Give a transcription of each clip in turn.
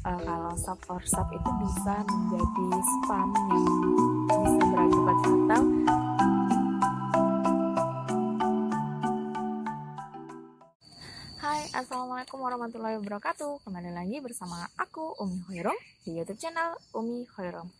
kalau sub for sub itu bisa menjadi spam yang bisa berakibat fatal. Hai, assalamualaikum warahmatullahi wabarakatuh. Kembali lagi bersama aku Umi Khairum di YouTube channel Umi Khairum.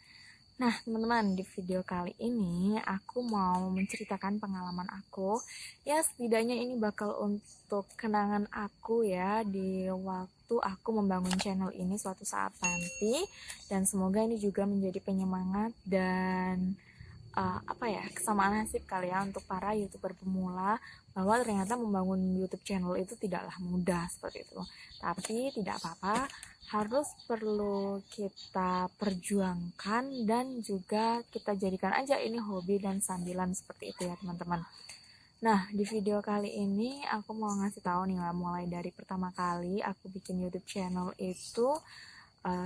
Nah, teman-teman, di video kali ini aku mau menceritakan pengalaman aku. Ya, setidaknya ini bakal untuk kenangan aku ya di waktu aku membangun channel ini suatu saat nanti. Dan semoga ini juga menjadi penyemangat dan kesamaan nasib kali ya untuk para YouTuber pemula, bahwa ternyata membangun YouTube channel itu tidaklah mudah seperti itu. Tapi tidak apa-apa, harus perlu kita perjuangkan dan juga kita jadikan aja ini hobi dan sambilan seperti itu ya teman-teman. Nah, di video kali ini aku mau ngasih tahu nih lah, mulai dari pertama kali aku bikin YouTube channel itu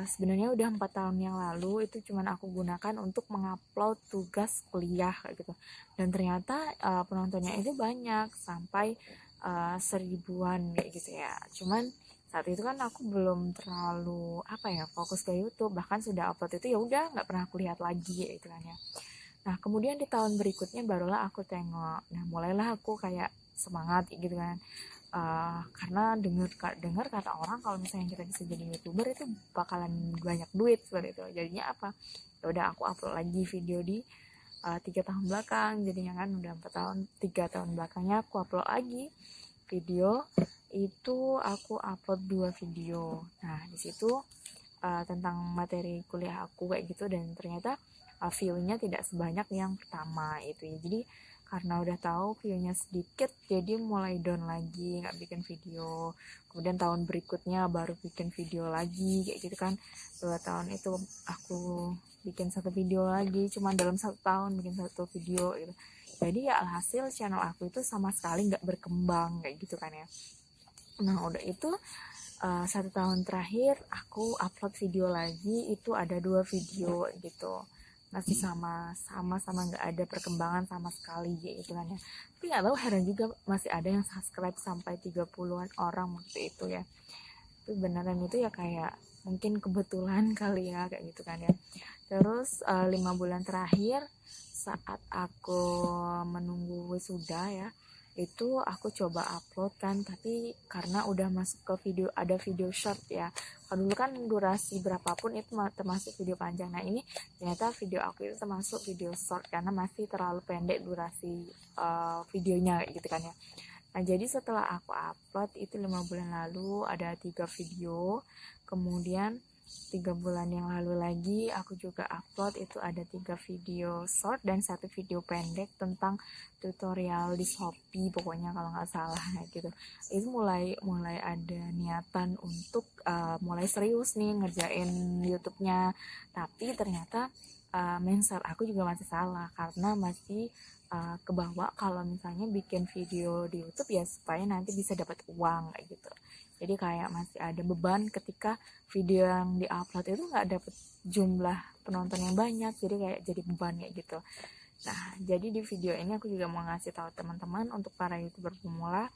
sebenarnya udah 4 tahun yang lalu. Itu cuman aku gunakan untuk mengupload tugas kuliah kayak gitu, dan ternyata penontonnya itu banyak sampai 1000-an kayak gitu ya. Cuman saat itu kan aku belum terlalu fokus ke YouTube, bahkan sudah upload itu ya udah nggak pernah aku lihat lagi gitu kan ya. Nah, kemudian di tahun berikutnya barulah aku tengok. Nah, mulailah aku kayak semangat gitu kan. Karena dengar kata orang kalau misalnya kita bisa jadi YouTuber itu bakalan banyak duit seperti itu. Jadinya apa? Ya udah aku upload lagi video di 3 tahun belakang. Jadinya kan udah 4 tahun, 3 tahun belakangnya aku upload lagi video. Itu aku upload 2 video. Nah, di situ tentang materi kuliah aku kayak gitu, dan ternyata view-nya tidak sebanyak yang pertama itu ya. Jadi karena udah tahu view-nya sedikit, jadi mulai down lagi, nggak bikin video. Kemudian tahun berikutnya baru bikin video lagi kayak gitu kan. 2 tahun itu aku bikin 1 video lagi, cuma dalam 1 tahun bikin 1 video gitu. Jadi ya alhasil channel aku itu sama sekali nggak berkembang kayak gitu kan ya. Nah, udah itu 1 tahun terakhir aku upload video lagi, itu ada 2 video gitu, masih sama nggak ada perkembangan sama sekali gitu kan ya. Tapi nggak tahu, heran juga masih ada yang subscribe sampai 30-an orang waktu itu ya. Itu beneran itu ya, kayak mungkin kebetulan kali ya kayak gitu kan ya. Terus 5 bulan terakhir saat aku menunggu wisuda ya, itu aku coba upload kan, tapi karena udah masuk ke video, ada video short ya. Kalau dulu kan durasi berapapun itu termasuk video panjang. Nah, ini ternyata video aku itu termasuk video short karena masih terlalu pendek durasi videonya gitu kan ya. Nah, jadi setelah aku upload itu 5 bulan lalu ada 3 video. Kemudian 3 bulan yang lalu lagi aku juga upload, itu ada 3 video short dan 1 video pendek tentang tutorial di Shopee pokoknya kalau nggak salah gitu. Itu mulai ada niatan untuk mulai serius nih ngerjain YouTube-nya. Tapi ternyata mindset aku juga masih salah, karena masih kebawa kalau misalnya bikin video di YouTube ya supaya nanti bisa dapat uang kayak gitu. Jadi kayak masih ada beban ketika video yang diupload itu nggak dapet jumlah penonton yang banyak, jadi kayak jadi beban kayak gitu. Nah, jadi di video ini aku juga mau ngasih tahu teman-teman untuk para YouTuber pemula,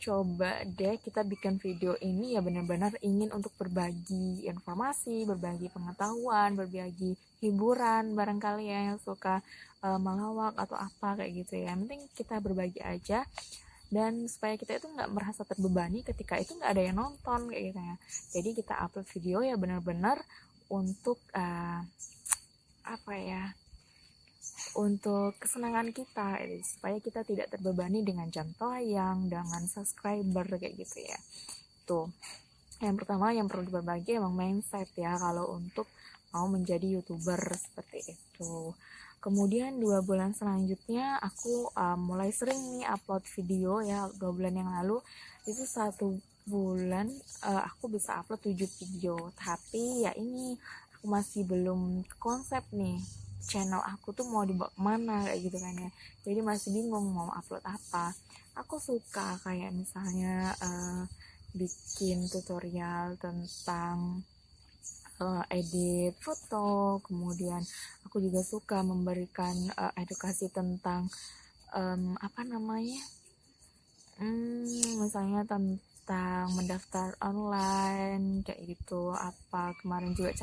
coba deh kita bikin video ini ya benar-benar ingin untuk berbagi informasi, berbagi pengetahuan, berbagi hiburan barangkali ya yang suka melawak atau apa kayak gitu ya. Yang penting kita berbagi aja, dan supaya kita itu nggak merasa terbebani ketika itu nggak ada yang nonton kayak gitu ya. Jadi kita upload video ya benar-benar untuk untuk kesenangan kita, supaya kita tidak terbebani dengan jam tayang, dengan subscriber kayak gitu ya. Tuh, yang pertama yang perlu berbagi emang mindset ya kalau untuk mau menjadi YouTuber seperti itu. Kemudian 2 bulan selanjutnya aku mulai sering nih upload video ya. 2 bulan yang lalu itu 1 bulan aku bisa upload 7 video. Tapi ya ini aku masih belum konsep nih channel aku tuh mau dibawa kemana kayak gitu kan ya. Jadi masih bingung mau upload apa. Aku suka kayak misalnya bikin tutorial tentang edit foto. Kemudian aku juga suka memberikan edukasi tentang misalnya tentang mendaftar online kayak gitu, apa kemarin juga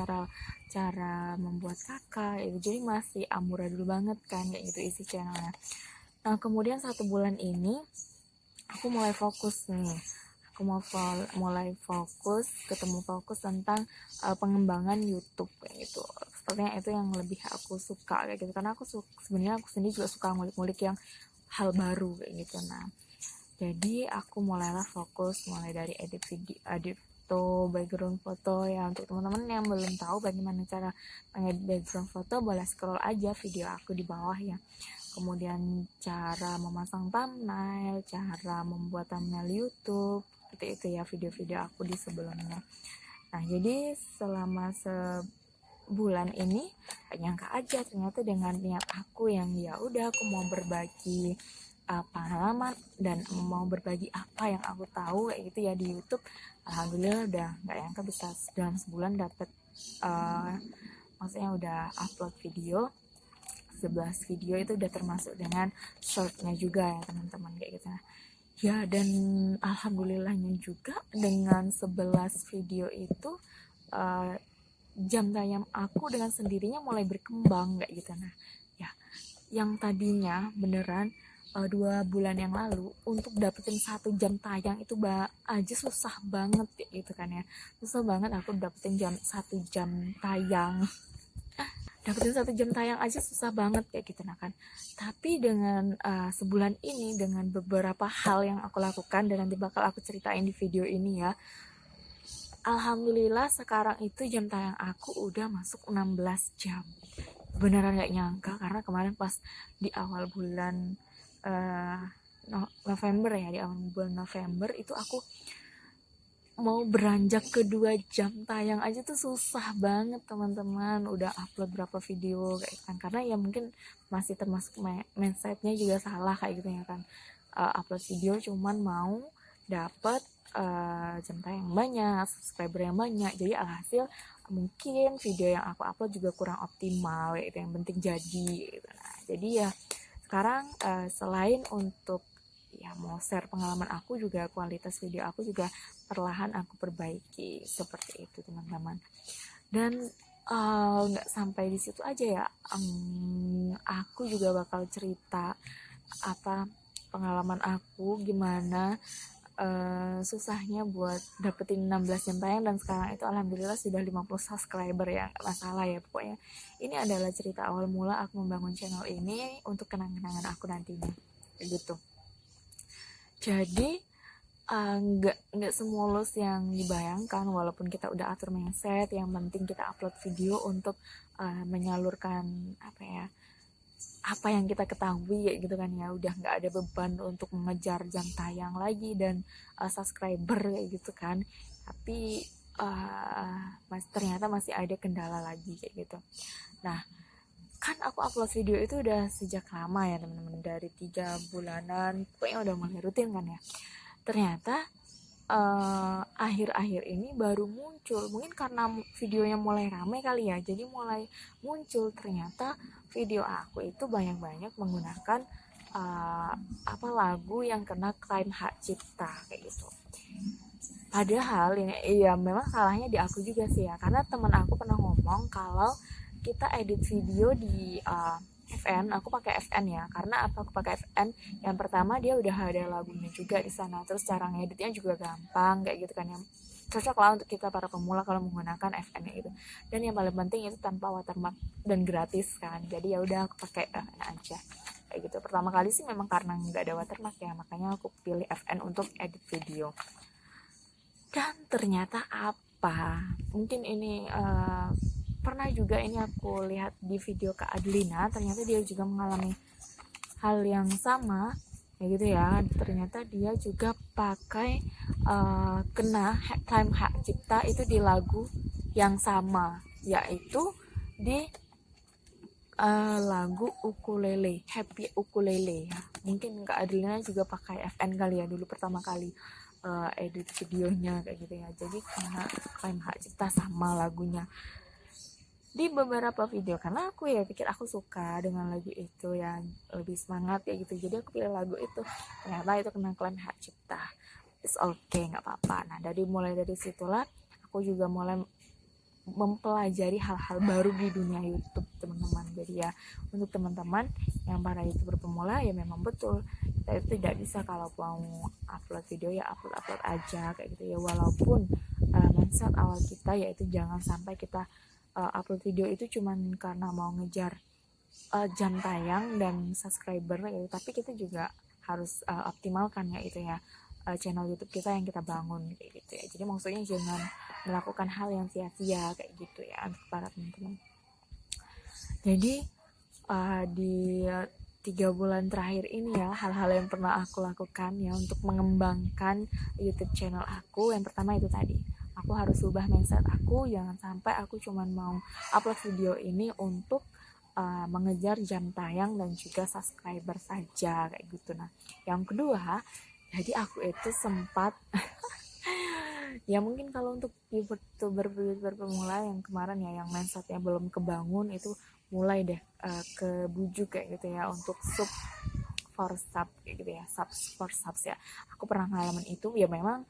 cara membuat kakak itu, jadi masih amburadul banget kan kayak gitu isi channelnya. Nah kemudian 1 bulan ini aku mulai fokus nih, aku mau mulai fokus tentang pengembangan YouTube kayak gitu. Sepertinya itu yang lebih aku suka kayak gitu, karena sebenarnya aku sendiri juga suka ngulik-ngulik yang hal baru kayak gitu. Nah jadi aku mulailah fokus mulai dari edit video, edit foto, background foto ya. Untuk teman-teman yang belum tahu bagaimana cara mengedit background foto, boleh scroll aja video aku di bawah ya. Kemudian cara memasang thumbnail, cara membuat thumbnail YouTube, seperti itu ya video-video aku di sebelumnya. Nah jadi selama sebulan ini gak nyangka aja ternyata dengan niat aku yang ya udah aku mau berbagi pengalaman dan mau berbagi apa yang aku tahu kayak gitu ya di YouTube. Alhamdulillah udah nggak nyangka bisa dalam sebulan dapet maksudnya udah upload video 11 video, itu udah termasuk dengan shortnya juga ya teman-teman kayak gitu ya. Dan alhamdulillahnya juga dengan 11 video itu jam tayang aku dengan sendirinya mulai berkembang kayak gitu. Nah ya, yang tadinya beneran 2 bulan yang lalu untuk dapetin 1 jam tayang itu aja susah banget gitu kan ya, susah banget aku dapetin 1 jam tayang dapetin 1 jam tayang aja susah banget kayak gitu. Nah kan, tapi dengan sebulan ini dengan beberapa hal yang aku lakukan dan nanti bakal aku ceritain di video ini ya, alhamdulillah sekarang itu jam tayang aku udah masuk 16 jam. Beneran gak nyangka, karena kemarin pas di awal bulan November ya, di awal bulan November itu aku mau beranjak ke 2 jam tayang aja tuh susah banget teman-teman. Udah upload berapa video kayak kan, karena ya mungkin masih termasuk mindsetnya juga salah kayak gitu ya kan. Upload video cuman mau dapat jam tayang banyak, subscriber yang banyak, jadi alhasil mungkin video yang aku upload juga kurang optimal itu, yang penting jadi gitu. Nah jadi ya sekarang selain untuk ya mau share pengalaman aku, juga kualitas video aku juga perlahan aku perbaiki seperti itu teman-teman. Dan nggak sampai di situ aja ya, aku juga bakal cerita apa pengalaman aku gimana susahnya buat dapetin 16 jam tayang, dan sekarang itu alhamdulillah sudah 50 subscriber ya, gak masalah ya pokoknya. Ini adalah cerita awal mula aku membangun channel ini untuk kenang-kenangan aku nantinya gitu. Jadi nggak semulus yang dibayangkan, walaupun kita udah atur mindset yang penting kita upload video untuk menyalurkan apa yang kita ketahui kayak gitu kan ya, udah nggak ada beban untuk mengejar jam tayang lagi dan subscriber kayak gitu kan. Tapi ternyata masih ada kendala lagi kayak gitu. Nah kan aku upload video itu udah sejak lama ya teman-teman, dari 3 bulanan pokoknya udah mulai rutin kan ya. Ternyata akhir-akhir ini baru muncul, mungkin karena videonya mulai rame kali ya, jadi mulai muncul ternyata video aku itu banyak-banyak menggunakan lagu yang kena klaim hak cipta kayak gitu. Padahal ini iya memang salahnya di aku juga sih ya, karena teman aku pernah ngomong kalau kita edit video di FN, aku pakai FN ya. Karena apa aku pakai FN? Yang pertama dia udah ada lagunya juga di sana. Terus cara ngeditnya juga gampang kayak gitu kan, yang cocok lah untuk kita para pemula kalau menggunakan FN itu. Dan yang paling penting itu tanpa watermark dan gratis kan. Jadi ya udah aku pakai FN aja. Kayak gitu. Pertama kali sih memang karena nggak ada watermark ya, makanya aku pilih FN untuk edit video. Dan ternyata apa? Mungkin ini pernah juga ini aku lihat di video Kak Adlina, ternyata dia juga mengalami hal yang sama kayak gitu ya. Ternyata dia juga pakai kena klaim hak cipta itu di lagu yang sama, yaitu di lagu ukulele, Happy Ukulele ya. Mungkin Kak Adlina juga pakai FN kali ya dulu pertama kali edit videonya kayak gitu ya. Jadi kena klaim hak cipta sama lagunya di beberapa video, karena aku ya pikir aku suka dengan lagu itu yang lebih semangat ya gitu, jadi aku pilih lagu itu. Ternyata itu kena klaim hak cipta. it's okay, nggak apa-apa. Nah mulai dari situlah aku juga mulai mempelajari hal-hal baru di dunia YouTube, teman-teman. Jadi ya untuk teman-teman yang para YouTuber pemula, ya memang betul kita itu tidak bisa kalau mau upload video ya upload aja kayak gitu ya. Walaupun mindset awal kita yaitu jangan sampai kita upload video itu cuman karena mau ngejar jam tayang dan subscriber gitu, tapi kita juga harus optimalkan ya itu ya channel YouTube kita yang kita bangun kayak gitu ya. Jadi maksudnya jangan melakukan hal yang sia-sia kayak gitu ya untuk para teman-teman. Jadi di 3 bulan terakhir ini ya, hal-hal yang pernah aku lakukan ya untuk mengembangkan YouTube channel aku, yang pertama itu tadi, aku harus ubah mindset aku, jangan sampai aku cuman mau upload video ini untuk mengejar jam tayang dan juga subscriber saja kayak gitu. Nah yang kedua, jadi aku itu sempat ya mungkin kalau untuk youtuber pemula yang kemarin ya, yang mindsetnya belum kebangun, itu mulai deh kebujuk kayak gitu ya untuk sub for sub kayak gitu ya, subs for subs ya. Aku pernah ngalamin itu ya, memang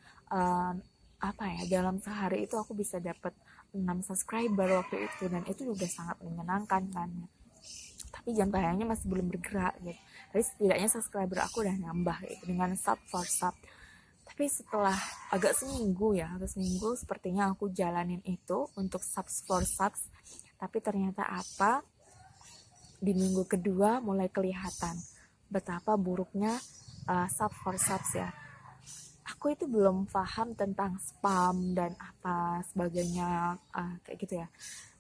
apa ya, dalam sehari itu aku bisa dapat 6 subscriber waktu itu, dan itu juga sangat menyenangkan kan. Tapi jam tayangnya masih belum bergerak gitu. Tapi setidaknya subscriber aku udah nambah gitu dengan sub for sub. Tapi setelah agak seminggu sepertinya aku jalanin itu untuk subs for subs. Tapi ternyata apa, di minggu kedua mulai kelihatan betapa buruknya sub for subs ya. Aku itu belum paham tentang spam dan apa sebagainya kayak gitu ya.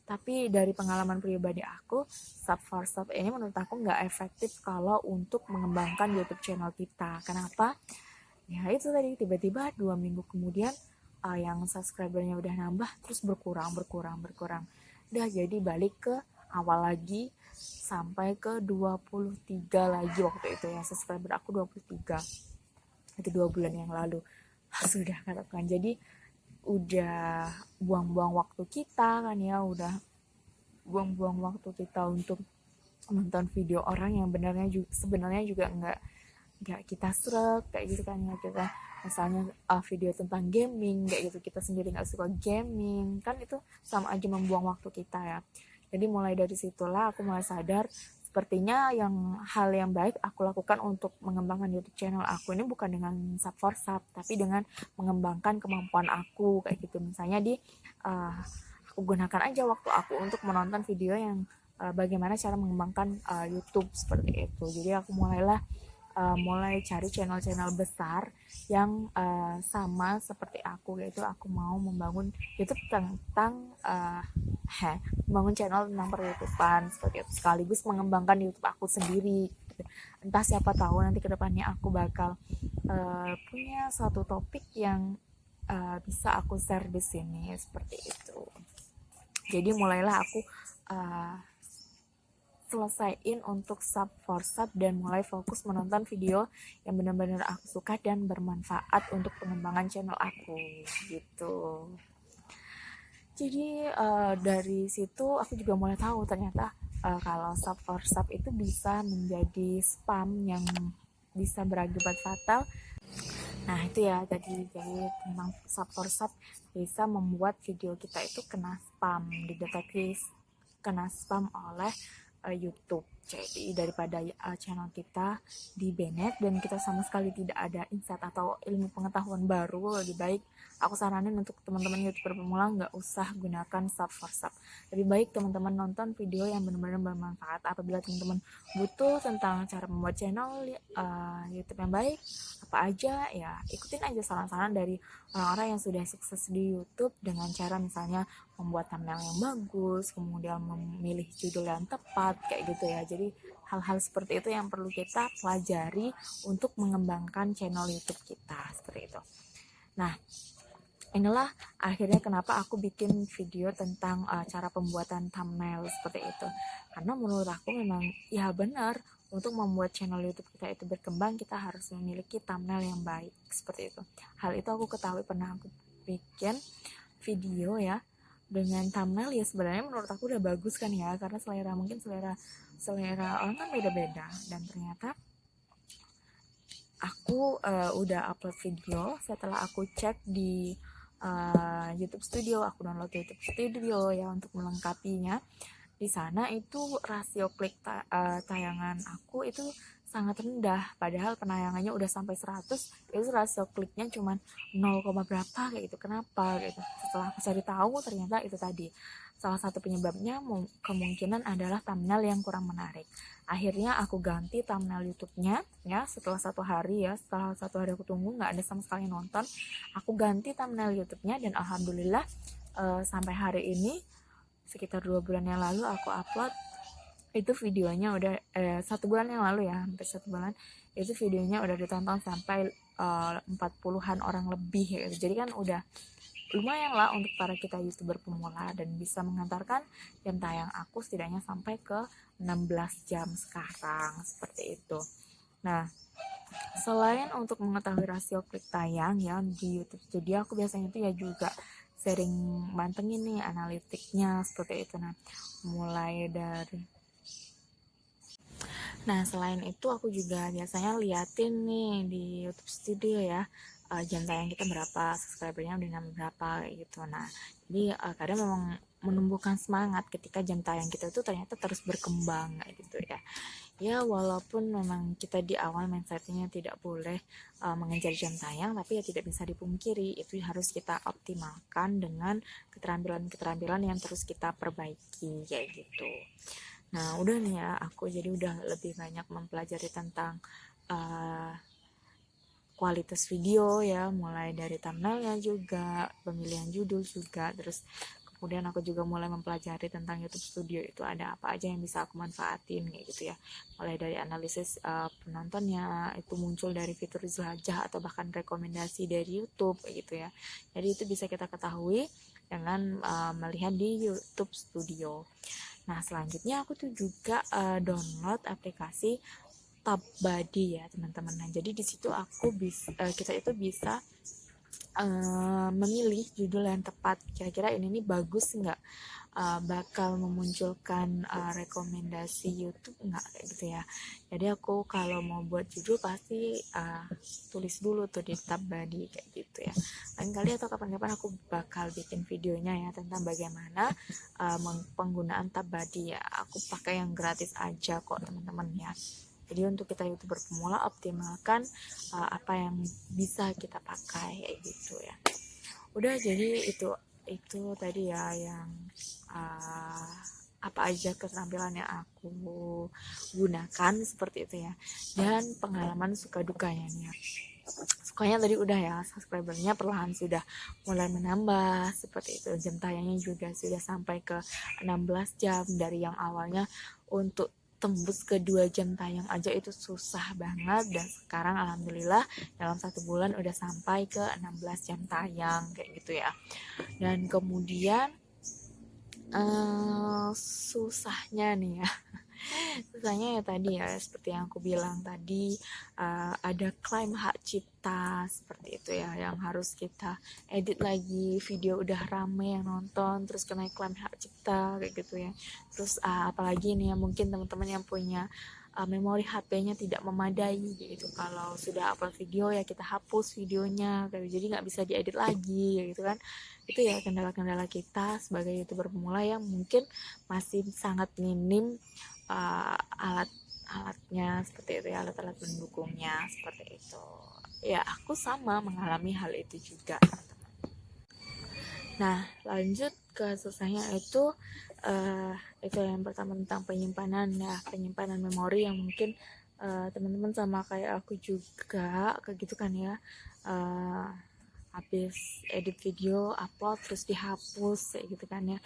Tapi dari pengalaman pribadi aku, sub for sub ini menurut aku nggak efektif kalau untuk mengembangkan YouTube channel kita. Kenapa? Ya itu tadi, tiba-tiba 2 minggu kemudian yang subscribernya udah nambah terus berkurang. Udah jadi balik ke awal lagi sampai ke 23 lagi waktu itu ya, subscriber aku 23. Itu 2 bulan yang lalu. Sudah katakan, jadi udah buang-buang waktu kita kan ya, udah buang-buang waktu kita untuk menonton video orang yang sebenarnya juga nggak kita srek kayak gitu kan ya. Kita misalnya video tentang gaming kayak gitu, kita sendiri nggak suka gaming kan, itu sama aja membuang waktu kita ya. Jadi mulai dari situlah aku mulai sadar, sepertinya hal yang baik aku lakukan untuk mengembangkan YouTube channel aku ini bukan dengan sub for sub, tapi dengan mengembangkan kemampuan aku kayak gitu. Misalnya aku gunakan aja waktu aku untuk menonton video yang bagaimana cara mengembangkan YouTube seperti itu. Jadi aku mulai cari channel-channel besar yang sama seperti aku, yaitu aku mau membangun YouTube tentang membangun channel tentang per-YouTubean seperti itu, sekaligus mengembangkan YouTube aku sendiri. Entah siapa tahu nanti kedepannya aku bakal punya suatu topik yang bisa aku share di sini seperti itu. Jadi mulailah aku selesaiin untuk sub for sub dan mulai fokus menonton video yang benar-benar aku suka dan bermanfaat untuk pengembangan channel aku gitu. Jadi dari situ aku juga mulai tahu ternyata kalau sub for sub itu bisa menjadi spam yang bisa berakibat fatal. Nah itu ya tadi, jadi tentang sub for sub bisa membuat video kita itu kena spam, dideteksi kena spam oleh YouTube. Jadi daripada channel kita di banned dan kita sama sekali tidak ada insight atau ilmu pengetahuan baru, lebih baik aku saranin untuk teman-teman YouTuber pemula nggak usah gunakan sub for sub. Lebih baik teman-teman nonton video yang benar-benar bermanfaat. Apabila teman-teman butuh tentang cara membuat channel YouTube yang baik, apa aja ya ikutin aja saran-saran dari orang-orang yang sudah sukses di YouTube dengan cara misalnya membuat thumbnail yang bagus, kemudian memilih judul yang tepat kayak gitu ya. Jadi hal-hal seperti itu yang perlu kita pelajari untuk mengembangkan channel YouTube kita seperti itu. Nah, inilah akhirnya kenapa aku bikin video tentang cara pembuatan thumbnail seperti itu. Karena menurut aku memang ya benar, untuk membuat channel YouTube kita itu berkembang, kita harus memiliki thumbnail yang baik seperti itu. Hal itu aku ketahui pernah aku bikin video ya dengan thumbnail ya sebenarnya menurut aku udah bagus kan ya, karena selera orang kan beda-beda, dan ternyata aku udah upload video. Setelah aku cek di YouTube Studio, aku download YouTube Studio ya untuk melengkapinya. Di sana itu rasio klik tayangan aku itu sangat rendah, padahal penayangannya udah sampai 100, itu rasio kliknya cuman 0, berapa kayak gitu. Kenapa gitu? Setelah aku cari tahu, ternyata itu tadi salah satu penyebabnya kemungkinan adalah thumbnail yang kurang menarik. Akhirnya aku ganti thumbnail YouTube-nya ya, setelah 1 hari ya, setelah 1 hari aku tunggu nggak ada sama sekali nonton, aku ganti thumbnail YouTube-nya dan alhamdulillah sampai hari ini sekitar 2 bulan yang lalu aku upload itu videonya udah 1 bulan yang lalu ya, hampir 1 bulan itu videonya udah ditonton sampai 40-an orang lebih gitu. Jadi kan udah lumayan lah untuk para kita YouTuber pemula dan bisa mengantarkan jam tayang aku setidaknya sampai ke 16 jam sekarang, seperti itu. Nah, selain untuk mengetahui rasio klik tayang ya di YouTube Studio, aku biasanya tuh ya juga sering mantengin nih analitiknya seperti itu. Nah, selain itu aku juga biasanya liatin nih di YouTube Studio ya, jam tayang kita berapa, subscribernya udah nambah berapa kayak gitu. Nah, jadi kadang memang menumbuhkan semangat ketika jam tayang kita itu ternyata terus berkembang kayak gitu ya. Ya walaupun memang kita di awal mindsetnya tidak boleh mengejar jam tayang, tapi ya tidak bisa dipungkiri itu harus kita optimalkan dengan keterampilan-keterampilan yang terus kita perbaiki kayak gitu. Nah udah nih ya, aku jadi udah lebih banyak mempelajari tentang kualitas video ya, mulai dari thumbnailnya juga, pemilihan judul juga, terus kemudian aku juga mulai mempelajari tentang YouTube Studio itu ada apa aja yang bisa aku manfaatin kayak gitu ya, mulai dari analisis penontonnya itu muncul dari fitur Zulhajjah atau bahkan rekomendasi dari YouTube kayak gitu ya. Jadi itu bisa kita ketahui dengan melihat di YouTube Studio. Nah selanjutnya aku tuh juga download aplikasi TubBuddy ya teman-teman. Nah jadi di situ kita itu bisa memilih judul yang tepat. Kira-kira ini nih bagus nggak? Bakal memunculkan rekomendasi YouTube nggak kayak gitu ya. Jadi aku kalau mau buat judul pasti tulis dulu tuh di TubBuddy kayak gitu ya. Lain kali atau kapan-kapan aku bakal bikin videonya ya tentang bagaimana penggunaan TubBuddy ya. Aku pakai yang gratis aja kok teman-teman ya. Jadi untuk kita YouTuber pemula optimalkan apa yang bisa kita pakai kayak gitu ya. Udah, jadi itu tadi ya yang apa aja keterampilan yang aku gunakan seperti itu ya. Dan pengalaman suka dukanya nih ya. Sukanya tadi udah ya, subscribernya perlahan sudah mulai menambah seperti itu. Jam tayangnya juga sudah sampai ke 16 jam dari yang awalnya untuk tembus ke 2 jam tayang aja itu susah banget, dan sekarang alhamdulillah dalam 1 bulan udah sampai ke 16 jam tayang kayak gitu ya. Dan kemudian susahnya nih ya susahnya ya tadi ya seperti yang aku bilang tadi, ada klaim hak cipta seperti itu ya yang harus kita edit lagi, video udah rame yang nonton terus kena klaim hak cipta kayak gitu ya. Terus apalagi nih ya mungkin teman-teman yang punya memori HP-nya tidak memadai gitu, kalau sudah upload video ya kita hapus videonya jadi nggak bisa diedit lagi gitu kan. Itu ya kendala-kendala kita sebagai YouTuber pemula yang mungkin masih sangat minim alat-alatnya seperti itu ya, alat-alat pendukungnya seperti itu ya. Aku sama mengalami hal itu juga. Nah lanjut ke susahnya itu yang pertama tentang penyimpanan memori yang mungkin teman-teman sama kayak aku juga kayak gitu kan ya, habis edit video upload terus dihapus kayak gitu kan ya.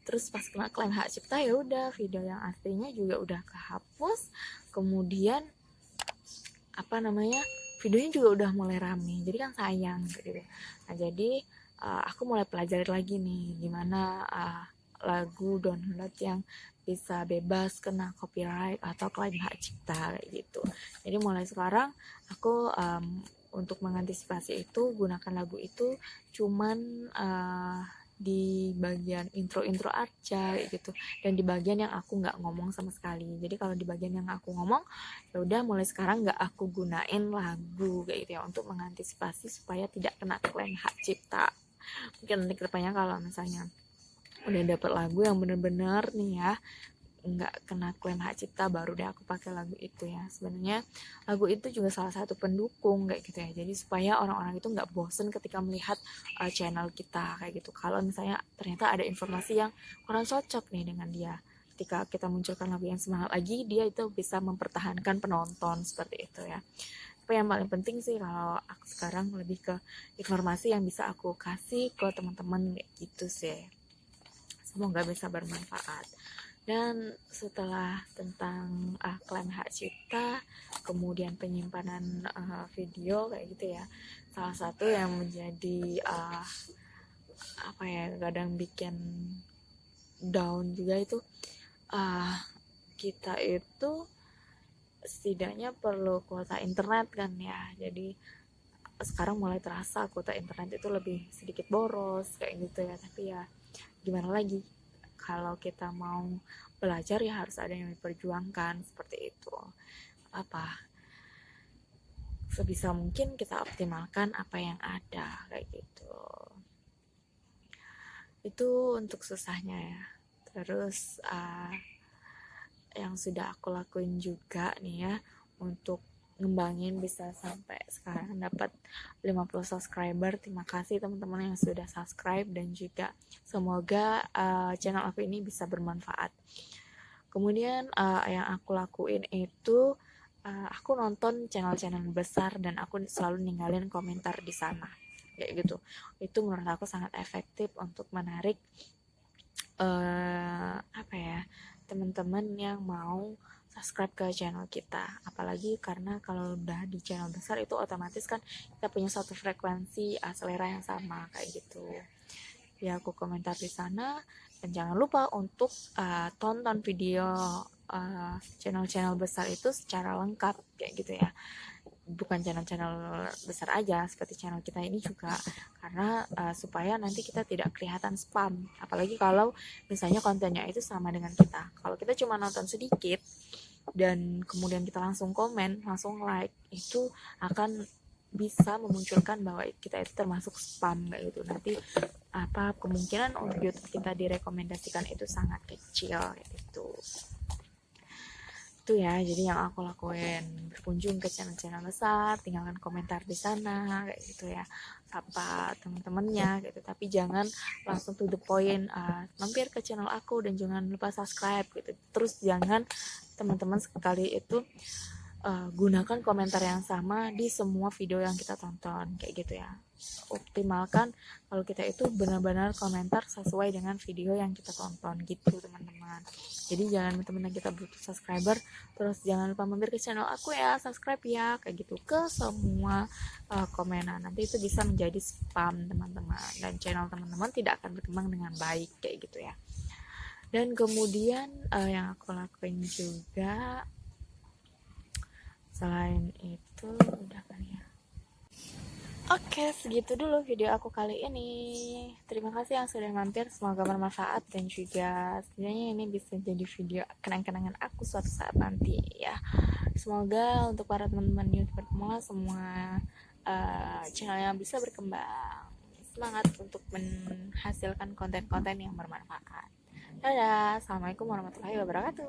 Terus pas kena klaim hak cipta ya udah video yang aslinya juga udah kehapus, kemudian videonya juga udah mulai rame, jadi kan sayang gitu. Nah jadi aku mulai pelajari lagi nih gimana lagu download yang bisa bebas kena copyright atau klaim hak cipta kayak gitu. Jadi mulai sekarang aku untuk mengantisipasi itu gunakan lagu itu cuman di bagian intro-intro aja kayak gitu, dan di bagian yang aku nggak ngomong sama sekali. Jadi kalau di bagian yang aku ngomong, ya udah mulai sekarang nggak aku gunain lagu kayak gitu ya, untuk mengantisipasi supaya tidak kena klaim hak cipta. Mungkin nanti kedepannya kalau misalnya udah dapet lagu yang bener-bener nih ya nggak kena klaim hak cipta, baru deh aku pakai lagu itu ya. Sebenarnya lagu itu juga salah satu pendukung kayak gitu ya, jadi supaya orang-orang itu nggak bosen ketika melihat channel kita kayak gitu. Kalau misalnya ternyata ada informasi yang kurang cocok nih dengan dia, ketika kita munculkan lagu yang semangat lagi, dia itu bisa mempertahankan penonton seperti itu ya. Tapi yang paling penting sih kalau aku sekarang lebih ke informasi yang bisa aku kasih ke teman-teman kayak gitu sih. Semoga bisa bermanfaat. Dan setelah tentang klaim hak cipta, kemudian penyimpanan video kayak gitu ya, salah satu yang menjadi apa ya, kadang bikin down juga itu kita itu setidaknya perlu kuota internet kan ya. Jadi sekarang mulai terasa kuota internet itu lebih sedikit boros kayak gitu ya, tapi ya gimana lagi, kalau kita mau belajar ya harus ada yang diperjuangkan seperti itu. Apa sebisa mungkin kita optimalkan apa yang ada kayak gitu. Itu untuk susahnya ya. Terus yang sudah aku lakuin juga nih ya, untuk ngembangin bisa sampai sekarang dapat 50 subscriber. Terima kasih teman-teman yang sudah subscribe, dan juga semoga channel aku ini bisa bermanfaat. Kemudian yang aku lakuin itu aku nonton channel-channel besar dan aku selalu ninggalin komentar di sana kayak gitu. Itu menurut aku sangat efektif untuk menarik apa ya, teman-teman yang mau subscribe ke channel kita. Apalagi karena kalau udah di channel besar itu otomatis kan kita punya satu frekuensi selera yang sama kayak gitu. Ya aku komentar di sana, dan jangan lupa untuk tonton video channel-channel besar itu secara lengkap kayak gitu ya. Bukan channel-channel besar aja, seperti channel kita ini juga, karena supaya nanti kita tidak kelihatan spam. Apalagi kalau misalnya kontennya itu sama dengan kita. Kalau kita cuma nonton sedikit dan kemudian kita langsung komen, langsung like, itu akan bisa memunculkan bahwa kita itu termasuk spam kayak gitu. Nanti apa kemungkinan untuk YouTube kita direkomendasikan itu sangat kecil gitu. Itu ya, jadi yang aku lakuin, berkunjung ke channel-channel besar, tinggalkan komentar di sana kayak gitu ya, sapa teman-temannya gitu, tapi jangan langsung to the point, mampir ke channel aku dan jangan lupa subscribe gitu. Terus jangan teman-teman sekali itu gunakan komentar yang sama di semua video yang kita tonton kayak gitu ya. Optimalkan kalau kita itu benar-benar komentar sesuai dengan video yang kita tonton gitu teman-teman. Jadi jangan teman-teman kita butuh subscriber terus jangan lupa mampir ke channel aku ya, subscribe ya, kayak gitu ke semua komenan. Nanti itu bisa menjadi spam teman-teman, dan channel teman-teman tidak akan berkembang dengan baik kayak gitu ya. Dan kemudian yang aku lakuin juga selain itu udah kali ya. Oke, segitu dulu video aku kali ini. Terima kasih yang sudah mampir, semoga bermanfaat, dan juga sebenarnya ini bisa jadi video kenang-kenangan aku suatu saat nanti ya. Semoga untuk para teman-teman YouTuber pemula semua channelnya bisa berkembang. Semangat untuk menghasilkan konten-konten yang bermanfaat. Dadah, assalamualaikum warahmatullahi wabarakatuh.